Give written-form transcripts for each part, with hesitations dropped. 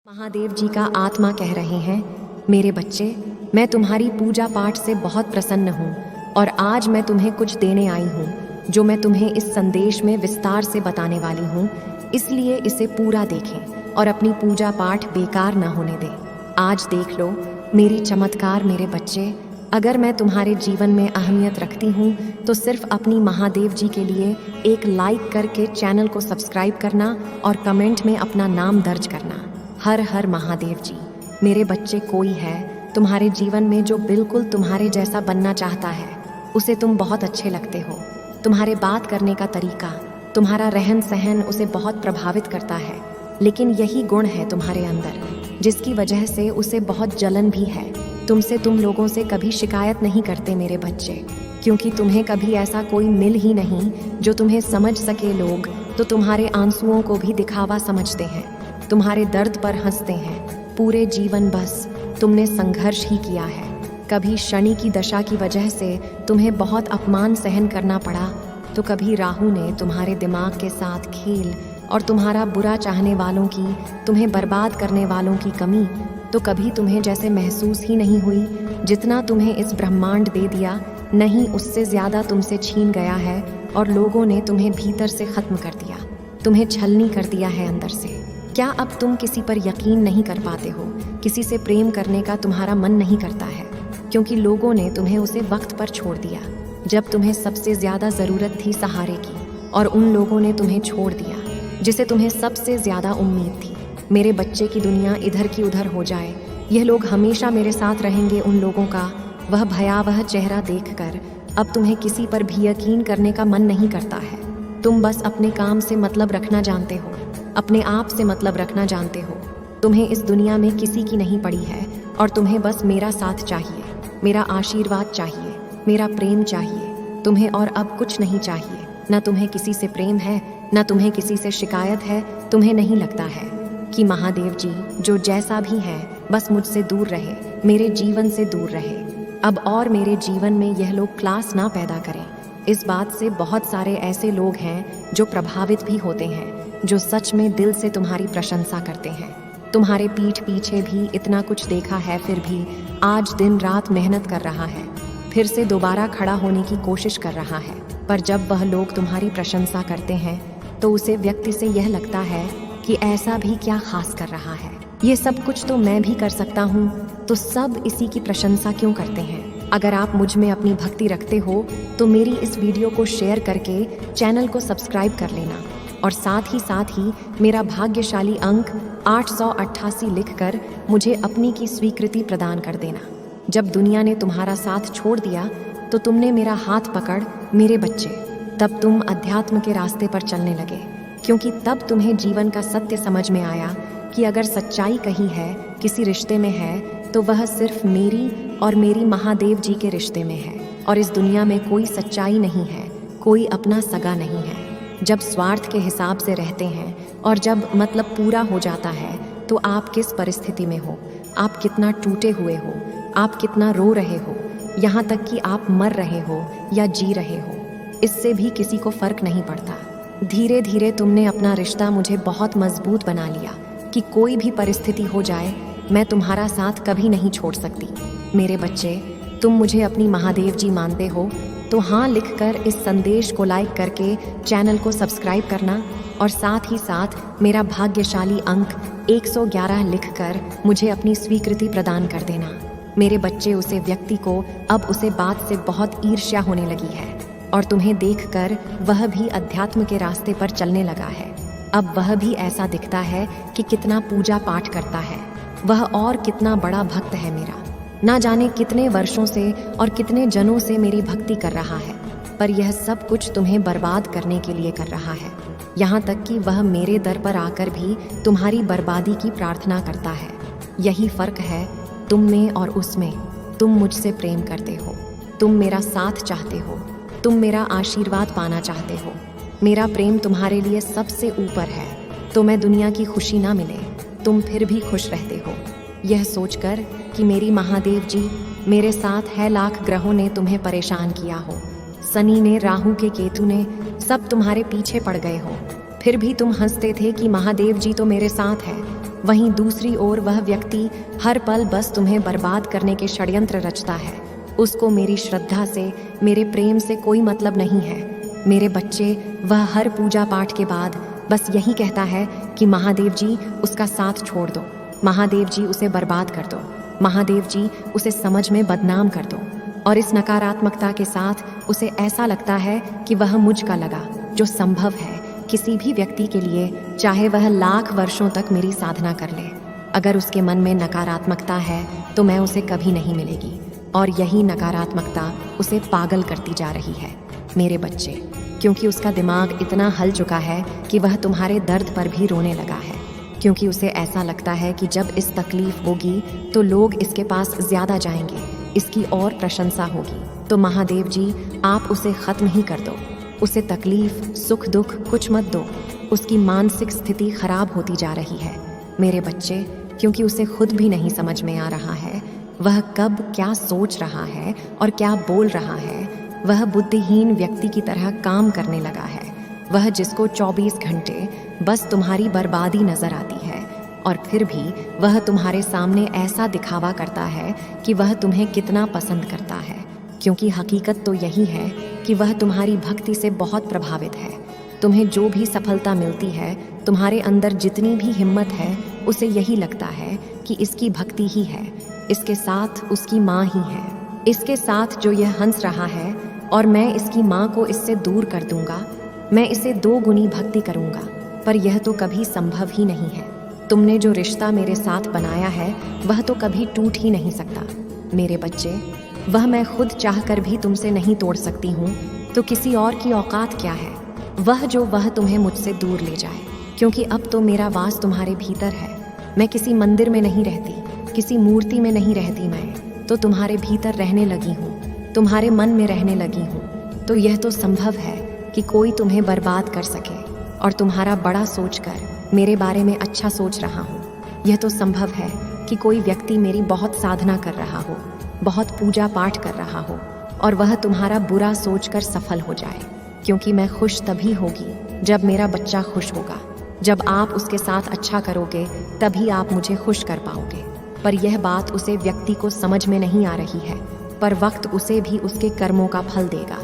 महादेव जी का आत्मा कह रहे हैं, मेरे बच्चे, मैं तुम्हारी पूजा पाठ से बहुत प्रसन्न हूँ और आज मैं तुम्हें कुछ देने आई हूँ जो मैं तुम्हें इस संदेश में विस्तार से बताने वाली हूँ। इसलिए इसे पूरा देखें और अपनी पूजा पाठ बेकार न होने दें। आज देख लो मेरी चमत्कार मेरे बच्चे। अगर मैं तुम्हारे जीवन में अहमियत रखती हूँ तो सिर्फ अपनी महादेव जी के लिए एक लाइक करके चैनल को सब्सक्राइब करना और कमेंट में अपना नाम दर्ज करना। हर हर महादेव जी। मेरे बच्चे, कोई है तुम्हारे जीवन में जो बिल्कुल तुम्हारे जैसा बनना चाहता है। उसे तुम बहुत अच्छे लगते हो। तुम्हारे बात करने का तरीका, तुम्हारा रहन सहन उसे बहुत प्रभावित करता है। लेकिन यही गुण है तुम्हारे अंदर जिसकी वजह से उसे बहुत जलन भी है। तुम लोगों से कभी शिकायत नहीं करते मेरे बच्चे, क्योंकि तुम्हें कभी ऐसा कोई मिल ही नहीं जो तुम्हें समझ सके। लोग तो तुम्हारे आंसुओं को भी दिखावा समझते हैं, तुम्हारे दर्द पर हंसते हैं। पूरे जीवन बस तुमने संघर्ष ही किया है। कभी शनि की दशा की वजह से तुम्हें बहुत अपमान सहन करना पड़ा, तो कभी राहु ने तुम्हारे दिमाग के साथ खेल और तुम्हारा बुरा चाहने वालों की, तुम्हें बर्बाद करने वालों की कमी, तो कभी तुम्हें जैसे महसूस ही नहीं हुई जितना तुम्हें इस ब्रह्मांड दे दिया, नहीं उससे ज़्यादा तुमसे छीन गया है और लोगों ने तुम्हें भीतर से ख़त्म कर दिया, तुम्हें छलनी कर दिया है अंदर से। क्या अब तुम किसी पर यकीन नहीं कर पाते हो? किसी से प्रेम करने का तुम्हारा मन नहीं करता है, क्योंकि लोगों ने तुम्हें उसे वक्त पर छोड़ दिया जब तुम्हें सबसे ज़्यादा ज़रूरत थी सहारे की, और उन लोगों ने तुम्हें छोड़ दिया जिसे तुम्हें सबसे ज़्यादा उम्मीद थी। मेरे बच्चे की दुनिया इधर की उधर हो जाए, यह लोग हमेशा मेरे साथ रहेंगे। उन लोगों का वह भयावह चेहरा देखकर अब तुम्हें किसी पर भी यकीन करने का मन नहीं करता है। तुम बस अपने काम से मतलब रखना जानते हो, अपने आप से मतलब रखना जानते हो। तुम्हें इस दुनिया में किसी की नहीं पड़ी है और तुम्हें बस मेरा साथ चाहिए, मेरा आशीर्वाद चाहिए, मेरा प्रेम चाहिए। तुम्हें और अब कुछ नहीं चाहिए। न तुम्हें किसी से प्रेम है, न तुम्हें किसी से शिकायत है। तुम्हें नहीं लगता है कि महादेव जी जो जैसा भी है बस मुझसे दूर रहे, मेरे जीवन से दूर रहे अब, और मेरे जीवन में यह लोग क्लास ना पैदा करें। इस बात से बहुत सारे ऐसे लोग हैं जो प्रभावित भी होते हैं, जो सच में दिल से तुम्हारी प्रशंसा करते हैं। तुम्हारे पीठ पीछे भी इतना कुछ देखा है, फिर भी आज दिन रात मेहनत कर रहा है, फिर से दोबारा खड़ा होने की कोशिश कर रहा है। पर जब वह लोग तुम्हारी प्रशंसा करते हैं तो उसे व्यक्ति से यह लगता है कि ऐसा भी क्या खास कर रहा है, ये सब कुछ तो मैं भी कर सकता हूँ, तो सब इसी की प्रशंसा क्यों करते हैं। अगर आप मुझ में अपनी भक्ति रखते हो तो मेरी इस वीडियो को शेयर करके चैनल को सब्सक्राइब कर लेना, और साथ ही मेरा भाग्यशाली अंक 888 लिखकर मुझे अपनी की स्वीकृति प्रदान कर देना। जब दुनिया ने तुम्हारा साथ छोड़ दिया तो तुमने मेरा हाथ पकड़ मेरे बच्चे, तब तुम अध्यात्म के रास्ते पर चलने लगे, क्योंकि तब तुम्हें जीवन का सत्य समझ में आया कि अगर सच्चाई कहीं है, किसी रिश्ते में है, तो वह सिर्फ मेरी और मेरी महादेव जी के रिश्ते में है। और इस दुनिया में कोई सच्चाई नहीं है, कोई अपना सगा नहीं है। जब स्वार्थ के हिसाब से रहते हैं और जब मतलब पूरा हो जाता है, तो आप किस परिस्थिति में हो, आप कितना टूटे हुए हो, आप कितना रो रहे हो, यहाँ तक कि आप मर रहे हो या जी रहे हो, इससे भी किसी को फर्क नहीं पड़ता। धीरे धीरे तुमने अपना रिश्ता मुझे बहुत मजबूत बना लिया कि कोई भी परिस्थिति हो जाए मैं तुम्हारा साथ कभी नहीं छोड़ सकती। मेरे बच्चे, तुम मुझे अपनी महादेव जी मानते हो तो हाँ लिखकर इस संदेश को लाइक करके चैनल को सब्सक्राइब करना, और साथ ही साथ मेरा भाग्यशाली अंक 111 लिखकर मुझे अपनी स्वीकृति प्रदान कर देना। मेरे बच्चे, उसे व्यक्ति को अब उसे बात से बहुत ईर्ष्या होने लगी है और तुम्हें देखकर वह भी अध्यात्म के रास्ते पर चलने लगा है। अब वह भी ऐसा दिखता है कि कितना पूजा पाठ करता है, वह और कितना बड़ा भक्त है मेरा। ना जाने कितने वर्षों से और कितने जनों से मेरी भक्ति कर रहा है, पर यह सब कुछ तुम्हें बर्बाद करने के लिए कर रहा है। यहाँ तक कि वह मेरे दर पर आकर भी तुम्हारी बर्बादी की प्रार्थना करता है। यही फर्क है तुम में और उसमें। तुम मुझसे प्रेम करते हो, तुम मेरा साथ चाहते हो, तुम मेरा आशीर्वाद पाना चाहते हो। मेरा प्रेम तुम्हारे लिए सबसे ऊपर है, तो मैं दुनिया की खुशी ना मिले तुम फिर भी खुश रहते हो, यह सोचकर कि मेरी महादेव जी मेरे साथ है। लाख ग्रहों ने तुम्हें परेशान किया हो, शनि ने, राहु के, केतु ने, सब तुम्हारे पीछे पड़ गए हो, फिर भी तुम हंसते थे कि महादेव जी तो मेरे साथ है। वहीं दूसरी ओर वह व्यक्ति हर पल बस तुम्हें बर्बाद करने के षड्यंत्र रचता है। उसको मेरी श्रद्धा से, मेरे प्रेम से कोई मतलब नहीं है। मेरे बच्चे, वह हर पूजा पाठ के बाद बस यही कहता है कि महादेव जी उसका साथ छोड़ दो, महादेव जी उसे बर्बाद कर दो, महादेव जी उसे समझ में बदनाम कर दो। और इस नकारात्मकता के साथ उसे ऐसा लगता है कि वह मुझ का लगा, जो संभव है किसी भी व्यक्ति के लिए, चाहे वह लाख वर्षों तक मेरी साधना कर ले। अगर उसके मन में नकारात्मकता है तो मैं उसे कभी नहीं मिलेगी, और यही नकारात्मकता उसे पागल करती जा रही है मेरे बच्चे, क्योंकि उसका दिमाग इतना हल चुका है कि वह तुम्हारे दर्द पर भी रोने लगा है, क्योंकि उसे ऐसा लगता है कि जब इस तकलीफ होगी तो लोग इसके पास ज़्यादा जाएंगे, इसकी और प्रशंसा होगी। तो महादेव जी आप उसे ख़त्म ही कर दो, उसे तकलीफ, सुख, दुख कुछ मत दो। उसकी मानसिक स्थिति खराब होती जा रही है मेरे बच्चे, क्योंकि उसे खुद भी नहीं समझ में आ रहा है वह कब क्या सोच रहा है और क्या बोल रहा है। वह बुद्धिहीन व्यक्ति की तरह काम करने लगा है, वह जिसको 24 घंटे बस तुम्हारी बर्बादी नजर आती है, और फिर भी वह तुम्हारे सामने ऐसा दिखावा करता है कि वह तुम्हें कितना पसंद करता है, क्योंकि हकीकत तो यही है कि वह तुम्हारी भक्ति से बहुत प्रभावित है। तुम्हें जो भी सफलता मिलती है, तुम्हारे अंदर जितनी भी हिम्मत है, उसे यही लगता है कि इसकी भक्ति ही है, इसके साथ उसकी माँ ही है, इसके साथ जो यह हंस रहा है, और मैं इसकी माँ को इससे दूर कर दूंगा, मैं इसे 2 गुनी भक्ति करूंगा। पर यह तो कभी संभव ही नहीं है। तुमने जो रिश्ता मेरे साथ बनाया है वह तो कभी टूट ही नहीं सकता मेरे बच्चे। वह मैं खुद चाहकर भी तुमसे नहीं तोड़ सकती हूँ, तो किसी और की औकात क्या है वह तुम्हें मुझसे दूर ले जाए, क्योंकि अब तो मेरा वास तुम्हारे भीतर है। मैं किसी मंदिर में नहीं रहती, किसी मूर्ति में नहीं रहती, मैं तो तुम्हारे भीतर रहने लगी हूँ, तुम्हारे मन में रहने लगी हूँ। तो यह तो संभव है कि कोई तुम्हें बर्बाद कर सके, और तुम्हारा बड़ा सोचकर मेरे बारे में अच्छा सोच रहा हूँ। यह तो संभव है कि कोई व्यक्ति मेरी बहुत साधना कर रहा हो, बहुत पूजा पाठ कर रहा हो, और वह तुम्हारा बुरा सोचकर सफल हो जाए, क्योंकि मैं खुश तभी होगी जब मेरा बच्चा खुश होगा। जब आप उसके साथ अच्छा करोगे तभी आप मुझे खुश कर पाओगे। पर यह बात उसे व्यक्ति को समझ में नहीं आ रही है, पर वक्त उसे भी उसके कर्मों का फल देगा।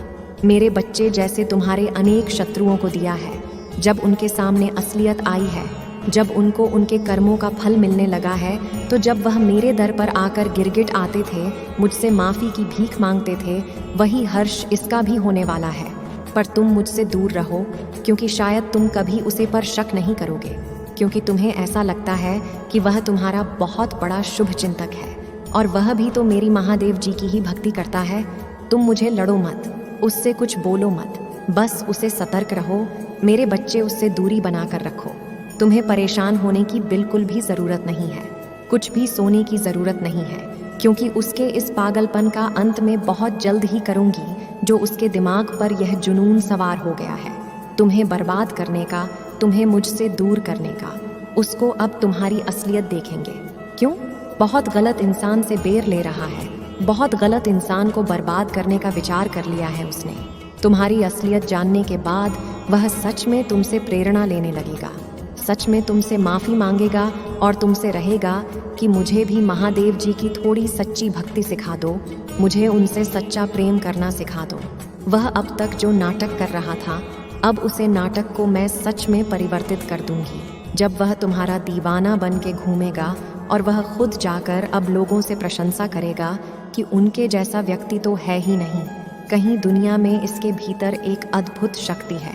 मेरे बच्चे, जैसे तुम्हारे अनेक शत्रुओं को दिया है, जब उनके सामने असलियत आई है, जब उनको उनके कर्मों का फल मिलने लगा है, तो जब वह मेरे दर पर आकर गिरगिट आते थे, मुझसे माफ़ी की भीख मांगते थे, वही हर्ष इसका भी होने वाला है। पर तुम मुझसे दूर रहो, क्योंकि शायद तुम कभी उसे पर शक नहीं करोगे, क्योंकि तुम्हें ऐसा लगता है कि वह तुम्हारा बहुत बड़ा शुभ चिंतक है, और वह भी तो मेरी महादेव जी की ही भक्ति करता है। तुम मुझे लड़ो मत, उससे कुछ बोलो मत, बस उसे सतर्क रहो मेरे बच्चे, उससे दूरी बनाकर रखो। तुम्हें परेशान होने की बिल्कुल भी ज़रूरत नहीं है, कुछ भी सोने की ज़रूरत नहीं है, क्योंकि उसके इस पागलपन का अंत में बहुत जल्द ही करूंगी, जो उसके दिमाग पर यह जुनून सवार हो गया है तुम्हें बर्बाद करने का, तुम्हें मुझसे दूर करने का। उसको अब तुम्हारी असलियत देखेंगे। क्यों? बहुत गलत इंसान से बेर ले रहा है, बहुत गलत इंसान को बर्बाद करने का विचार कर लिया है उसने। तुम्हारी असलियत जानने के बाद वह सच में तुमसे प्रेरणा लेने लगेगा, सच में तुमसे माफ़ी मांगेगा, और तुमसे रहेगा कि मुझे भी महादेव जी की थोड़ी सच्ची भक्ति सिखा दो, मुझे उनसे सच्चा प्रेम करना सिखा दो। वह अब तक जो नाटक कर रहा था, अब उसे नाटक को मैं सच में परिवर्तित कर दूंगी। जब वह तुम्हारा दीवाना बन के घूमेगा, और वह खुद जाकर अब लोगों से प्रशंसा करेगा कि उनके जैसा व्यक्ति तो है ही नहीं, कहीं दुनिया में इसके भीतर एक अद्भुत शक्ति है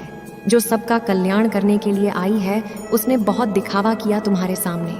जो सबका कल्याण करने के लिए आई है। उसने बहुत दिखावा किया तुम्हारे सामने,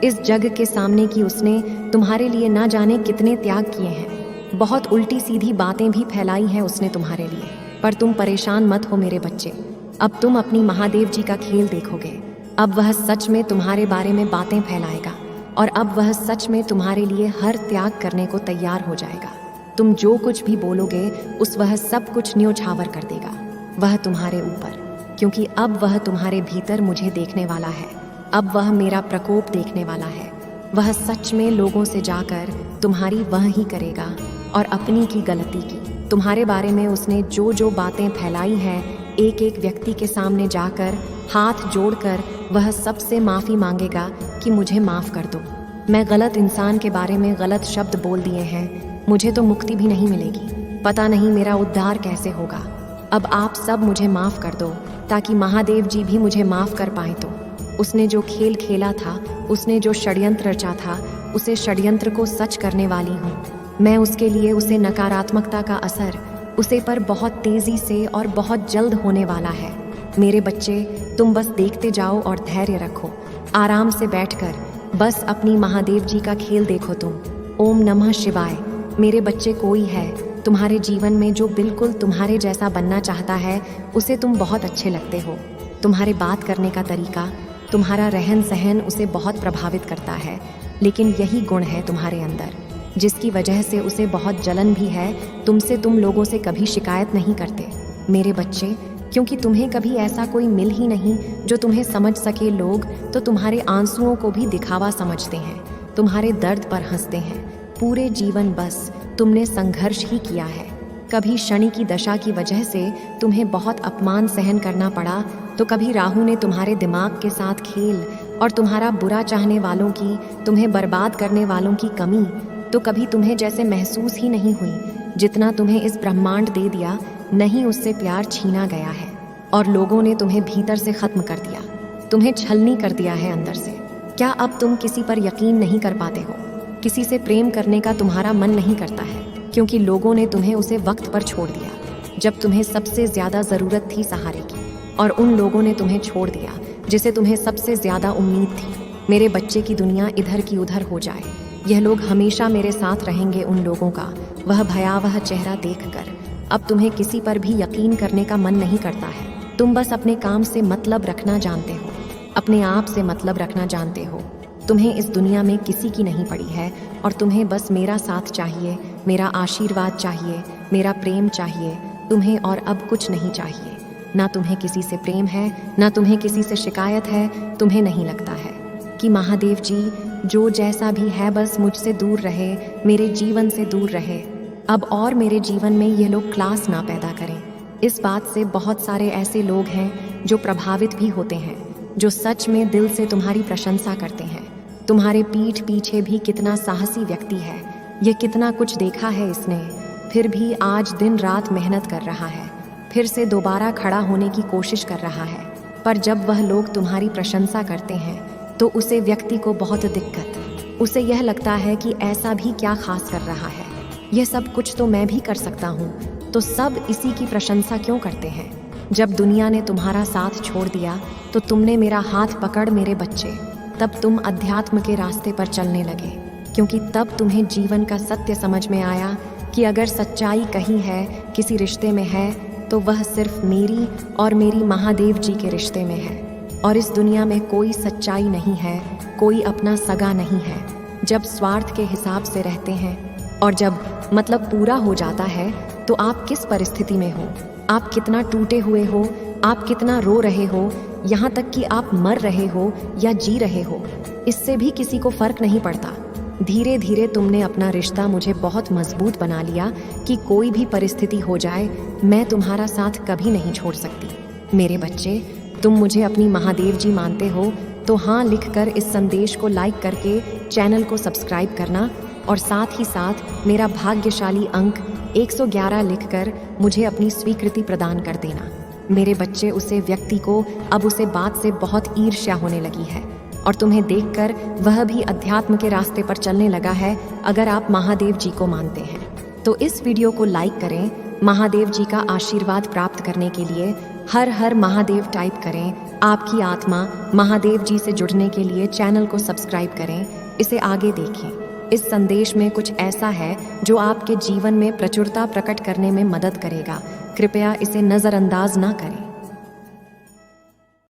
इस जग के सामने कि उसने तुम्हारे लिए ना जाने कितने त्याग किए हैं, बहुत उल्टी सीधी बातें भी फैलाई हैं उसने तुम्हारे लिए। पर तुम परेशान मत हो मेरे बच्चे, अब तुम अपनी महादेव जी का खेल देखोगे। अब वह सच में तुम्हारे बारे में बातें फैलाएगा, और अब वह सच में तुम्हारे लिए हर त्याग करने को तैयार हो जाएगा। तुम जो कुछ भी बोलोगे उस वह सब कुछ न्योछावर कर देगा वह तुम्हारे ऊपर, क्योंकि अब वह तुम्हारे भीतर मुझे देखने वाला है, अब वह मेरा प्रकोप देखने वाला है। वह सच में लोगों से जाकर तुम्हारी वह ही करेगा, और अपनी की गलती की, तुम्हारे बारे में उसने जो जो बातें फैलाई हैं, एक एक व्यक्ति के सामने जाकर हाथ जोड़कर वह सबसे माफ़ी मांगेगा कि मुझे माफ़ कर दो, मैं गलत इंसान के बारे में गलत शब्द बोल दिए हैं, मुझे तो मुक्ति भी नहीं मिलेगी, पता नहीं मेरा उद्धार कैसे होगा। अब आप सब मुझे माफ़ कर दो ताकि महादेव जी भी मुझे माफ़ कर पाएँ। तो उसने जो खेल खेला था, उसने जो षड्यंत्र रचा था, उसे षड्यंत्र को सच करने वाली हूँ मैं। उसके लिए उसे नकारात्मकता का असर उसे पर बहुत तेज़ी से और बहुत जल्द होने वाला है। मेरे बच्चे, तुम बस देखते जाओ और धैर्य रखो, आराम से बैठकर बस अपनी महादेव जी का खेल देखो तुम। ओम नमः शिवाय। मेरे बच्चे, कोई है तुम्हारे जीवन में जो बिल्कुल तुम्हारे जैसा बनना चाहता है, उसे तुम बहुत अच्छे लगते हो। तुम्हारे बात करने का तरीका, तुम्हारा रहन सहन उसे बहुत प्रभावित करता है, लेकिन यही गुण है तुम्हारे अंदर जिसकी वजह से उसे बहुत जलन भी है तुमसे। तुम लोगों से कभी शिकायत नहीं करते मेरे बच्चे, क्योंकि तुम्हें कभी ऐसा कोई मिल ही नहीं जो तुम्हें समझ सके। लोग तो तुम्हारे आंसुओं को भी दिखावा समझते हैं, तुम्हारे दर्द पर हंसते हैं। पूरे जीवन बस तुमने संघर्ष ही किया है। कभी शनि की दशा की वजह से तुम्हें बहुत अपमान सहन करना पड़ा, तो कभी राहु ने तुम्हारे दिमाग के साथ खेल और तुम्हारा बुरा चाहने वालों की, तुम्हें बर्बाद करने वालों की कमी तो कभी तुम्हें जैसे महसूस ही नहीं हुई। जितना तुम्हें इस ब्रह्मांड दे दिया, नहीं उससे प्यार छीना गया है और लोगों ने तुम्हें भीतर से खत्म कर दिया, तुम्हें छलनी कर दिया है अंदर से। क्या अब तुम किसी पर यकीन नहीं कर पाते हो? किसी से प्रेम करने का तुम्हारा मन नहीं करता है, क्योंकि लोगों ने तुम्हें उसे वक्त पर छोड़ दिया जब तुम्हें सबसे ज्यादा जरूरत थी सहारे की, और उन लोगों ने तुम्हें छोड़ दिया जिसे तुम्हें सबसे ज्यादा उम्मीद थी। मेरे बच्चे की दुनिया इधर की उधर हो जाए, यह लोग हमेशा मेरे साथ रहेंगे। उन लोगों का वह भयावह चेहरा देखकर अब तुम्हें किसी पर भी यकीन करने का मन नहीं करता है। तुम बस अपने काम से मतलब रखना जानते हो, अपने आप से मतलब रखना जानते हो। तुम्हें इस दुनिया में किसी की नहीं पड़ी है और तुम्हें बस मेरा साथ चाहिए, मेरा आशीर्वाद चाहिए, मेरा प्रेम चाहिए तुम्हें, और अब कुछ नहीं चाहिए। ना तुम्हें किसी से प्रेम है, ना तुम्हें किसी से शिकायत है। तुम्हें नहीं लगता है कि महादेव जी जो जैसा भी है बस मुझसे दूर रहे, मेरे जीवन से दूर रहे अब, और मेरे जीवन में ये लोग क्लास ना पैदा करें। इस बात से बहुत सारे ऐसे लोग हैं जो प्रभावित भी होते हैं, जो सच में दिल से तुम्हारी प्रशंसा करते हैं। तुम्हारे पीठ पीछे भी कितना साहसी व्यक्ति है, ये कितना कुछ देखा है इसने, फिर भी आज दिन रात मेहनत कर रहा है, फिर से दोबारा खड़ा होने की कोशिश कर रहा है। पर जब वह लोग तुम्हारी प्रशंसा करते हैं तो उसे व्यक्ति को बहुत दिक्कत, उसे यह लगता है कि ऐसा भी क्या खास कर रहा है, यह सब कुछ तो मैं भी कर सकता हूँ, तो सब इसी की प्रशंसा क्यों करते हैं। जब दुनिया ने तुम्हारा साथ छोड़ दिया तो तुमने मेरा हाथ पकड़ मेरे बच्चे, तब तुम अध्यात्म के रास्ते पर चलने लगे, क्योंकि तब तुम्हें जीवन का सत्य समझ में आया कि अगर सच्चाई कहीं है, किसी रिश्ते में है, तो वह सिर्फ मेरी और मेरी महादेव जी के रिश्ते में है। और इस दुनिया में कोई सच्चाई नहीं है, कोई अपना सगा नहीं है। जब स्वार्थ के हिसाब से रहते हैं और जब मतलब पूरा हो जाता है, तो आप किस परिस्थिति में हो, आप कितना टूटे हुए हो, आप कितना रो रहे हो, यहाँ तक कि आप मर रहे हो या जी रहे हो, इससे भी किसी को फर्क नहीं पड़ता। धीरे धीरे तुमने अपना रिश्ता मुझे बहुत मजबूत बना लिया कि कोई भी परिस्थिति हो जाए, मैं तुम्हारा साथ कभी नहीं छोड़ सकती। मेरे बच्चे, तुम मुझे अपनी महादेव जी मानते हो तो हाँ लिखकर इस संदेश को लाइक करके चैनल को सब्सक्राइब करना, और साथ ही साथ मेरा भाग्यशाली अंक 111 लिखकर मुझे अपनी स्वीकृति प्रदान कर देना। मेरे बच्चे, उसे व्यक्ति को अब उसे बात से बहुत ईर्ष्या होने लगी है और तुम्हें देखकर वह भी अध्यात्म के रास्ते पर चलने लगा है। अगर आप महादेव जी को मानते हैं तो इस वीडियो को लाइक करें। महादेव जी का आशीर्वाद प्राप्त करने के लिए हर हर महादेव टाइप करें। आपकी आत्मा महादेव जी से जुड़ने के लिए चैनल को सब्सक्राइब करें, इसे आगे देखें। इस संदेश में कुछ ऐसा है जो आपके जीवन में प्रचुरता प्रकट करने में मदद करेगा। कृपया इसे नज़रअंदाज ना करें।